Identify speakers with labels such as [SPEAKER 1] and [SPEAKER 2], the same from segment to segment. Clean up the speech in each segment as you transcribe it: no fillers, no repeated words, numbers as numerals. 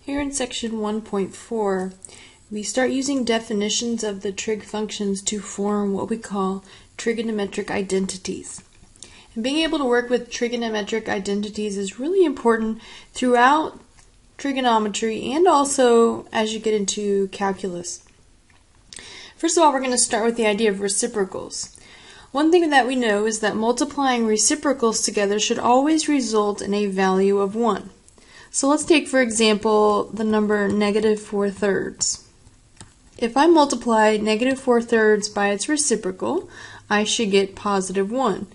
[SPEAKER 1] Here in section 1.4, we start using definitions of the trig functions to form what we call trigonometric identities. And being able to work with trigonometric identities is really important throughout trigonometry and also as you get into calculus. First of all, we're going to start with the idea of reciprocals. One thing that we know is that multiplying reciprocals together should always result in a value of 1. So let's take, for example, the number -4/3. If I multiply -4/3 by its reciprocal, I should get +1.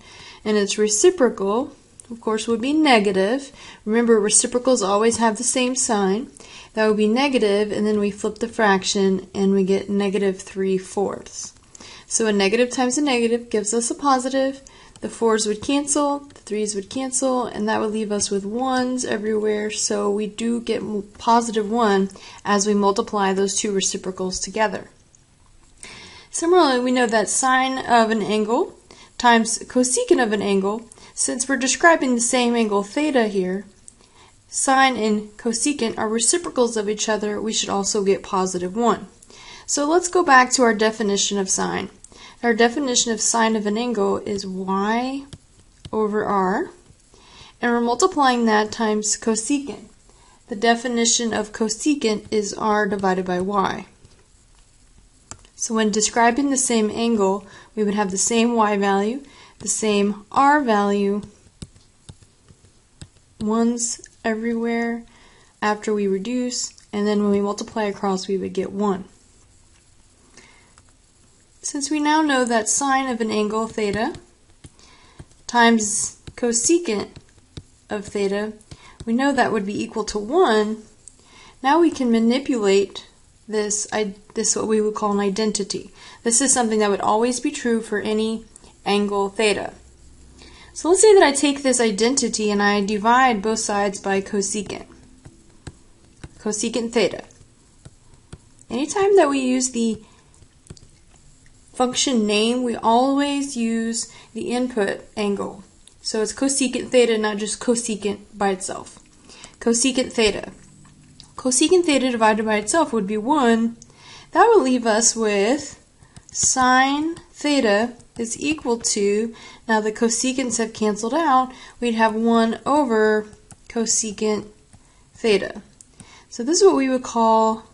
[SPEAKER 1] And its reciprocal, of course, would be negative. Remember, reciprocals always have the same sign. That would be negative, and then we flip the fraction and we get -3/4. So a negative times a negative gives us a positive. The 4's would cancel, the 3's would cancel, and that would leave us with 1's everywhere. So we do get +1 as we multiply those two reciprocals together. Similarly, we know that sine of an angle times cosecant of an angle, since we're describing the same angle theta here, sine and cosecant are reciprocals of each other, we should also get +1. So let's go back to our definition of sine. Our definition of sine of an angle is y over r, and we're multiplying that times cosecant. The definition of cosecant is r divided by y. So when describing the same angle, we would have the same y value, the same r value, 1's everywhere after we reduce, and then when we multiply across, we would get 1. Since we now know that sine of an angle theta times cosecant of theta, we know that would be equal to 1. Now we can manipulate this what we would call an identity. This is something that would always be true for any angle theta. So let's say that I take this identity and I divide both sides by cosecant theta. Anytime that we use the function name, we always use the input angle. So it's cosecant theta, not just cosecant by itself. Cosecant theta. Cosecant theta divided by itself would be 1. That would leave us with sine theta is equal to, now the cosecants have canceled out, we'd have 1 over cosecant theta. So this is what we would call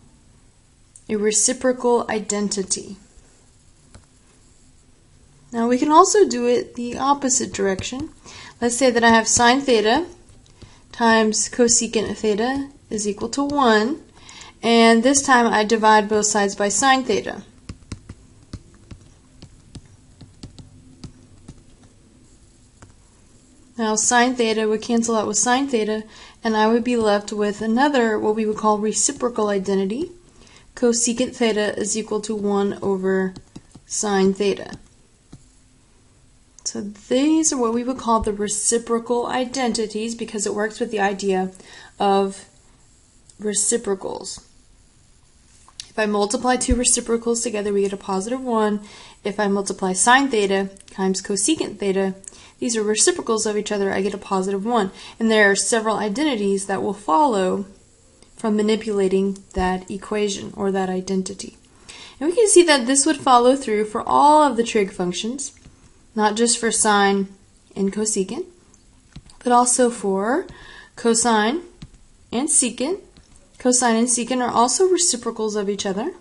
[SPEAKER 1] a reciprocal identity. Now we can also do it the opposite direction. Let's say that I have sine theta times cosecant theta is equal to 1, and this time I divide both sides by sine theta. Now sine theta would cancel out with sine theta, and I would be left with another, what we would call reciprocal identity. Cosecant theta is equal to 1 over sine theta. So these are what we would call the reciprocal identities because it works with the idea of reciprocals. If I multiply two reciprocals together, we get a +1. If I multiply sine theta times cosecant theta, these are reciprocals of each other, I get a +1. And there are several identities that will follow from manipulating that equation or that identity. And we can see that this would follow through for all of the trig functions, not just for sine and cosecant, but also for cosine and secant. Cosine and secant are also reciprocals of each other,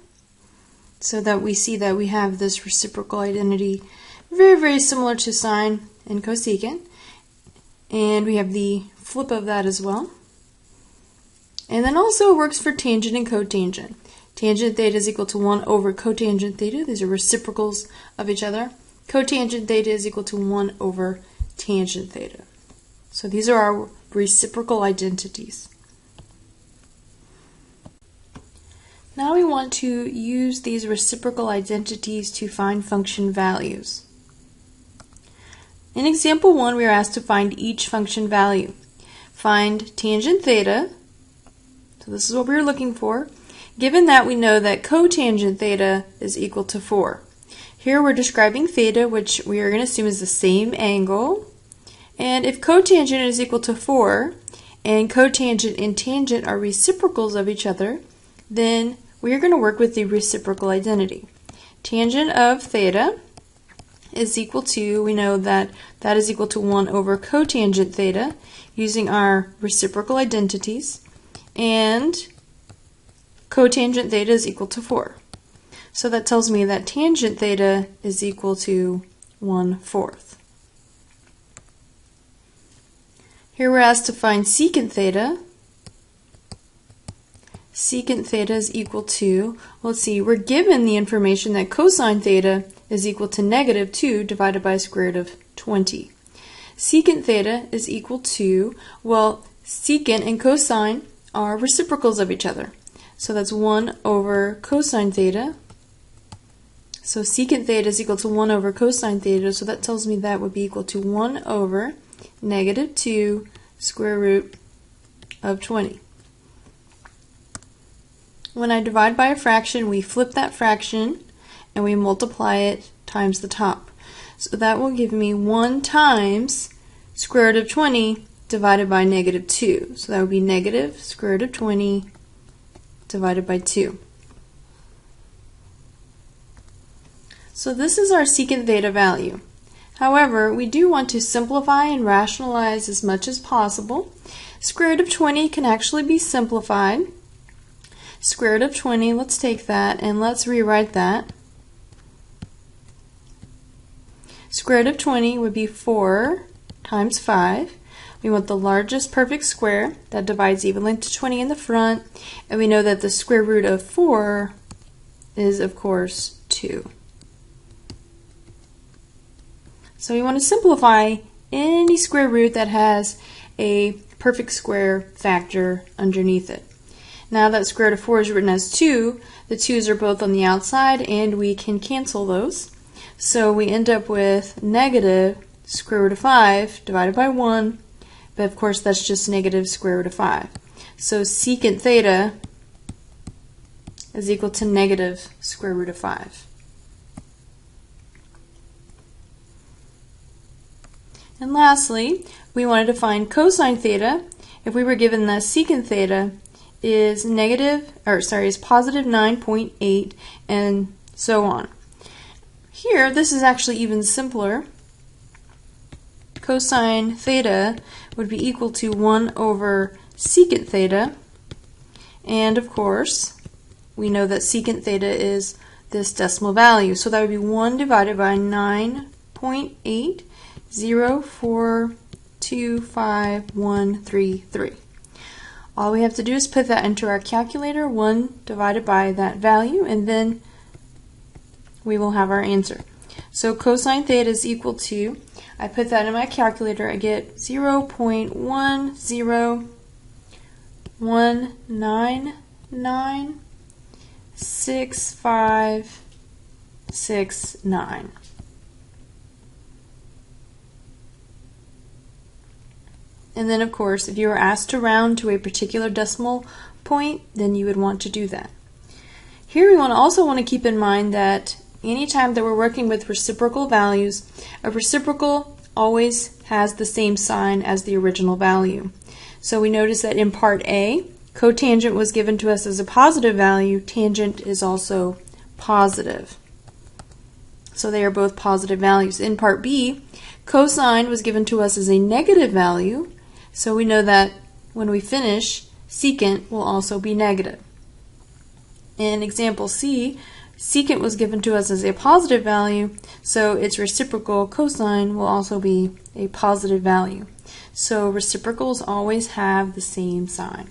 [SPEAKER 1] so that we see that we have this reciprocal identity very, very similar to sine and cosecant, and we have the flip of that as well. And then also it works for tangent and cotangent. Tangent theta is equal to 1 over cotangent theta. These are reciprocals of each other. Cotangent theta is equal to 1 over tangent theta. So these are our reciprocal identities. Now we want to use these reciprocal identities to find function values. In example 1, we are asked to find each function value. Find tangent theta, so this is what we were looking for, given that we know that cotangent theta is equal to 4. Here we're describing theta, which we are going to assume is the same angle. And if cotangent is equal to 4, and cotangent and tangent are reciprocals of each other, then we are going to work with the reciprocal identity. Tangent of theta is equal to, we know that that is equal to 1 over cotangent theta using our reciprocal identities, and cotangent theta is equal to 4. So that tells me that tangent theta is equal to 1/4. Here we're asked to find secant theta. Secant theta is equal to, let's see, we're given the information that cosine theta is equal to -2 divided by square root of 20. Secant theta is equal to, well, secant and cosine are reciprocals of each other. So that's 1 over cosine theta. So secant theta is equal to 1 over cosine theta, so that tells me that would be equal to 1 over -2 square root of 20. When I divide by a fraction, we flip that fraction and we multiply it times the top. So that will give me 1 times square root of 20 divided by -2. So that would be negative square root of 20 divided by 2. So this is our secant theta value. However, we do want to simplify and rationalize as much as possible. Square root of 20 can actually be simplified. Square root of 20, let's take that and let's rewrite that. Square root of 20 would be 4 times 5. We want the largest perfect square that divides evenly to 20 in the front, and we know that the square root of 4 is, of course, 2. So we want to simplify any square root that has a perfect square factor underneath it. Now that square root of 4 is written as 2, the 2's are both on the outside and we can cancel those. So we end up with negative square root of 5 divided by 1, but of course that's just negative square root of 5. So secant theta is equal to negative square root of 5. And lastly, we wanted to find cosine theta. If we were given that secant theta is positive 9.8 and so on. Here, this is actually even simpler. Cosine theta would be equal to 1 over secant theta, and of course, we know that secant theta is this decimal value, so that would be 1 divided by 9.8. 0.4251333. All we have to do is put that into our calculator, 1 divided by that value, and then we will have our answer. So cosine theta is equal to, I put that in my calculator, I get 0.101996569. And then, of course, if you were asked to round to a particular decimal point, then you would want to do that. Here we also want to keep in mind that anytime that we're working with reciprocal values, a reciprocal always has the same sign as the original value. So we notice that in part A, cotangent was given to us as a positive value, tangent is also positive. So they are both positive values. In part B, cosine was given to us as a negative value, so we know that when we finish, secant will also be negative. In example C, secant was given to us as a positive value, so its reciprocal cosine will also be a positive value. So reciprocals always have the same sign.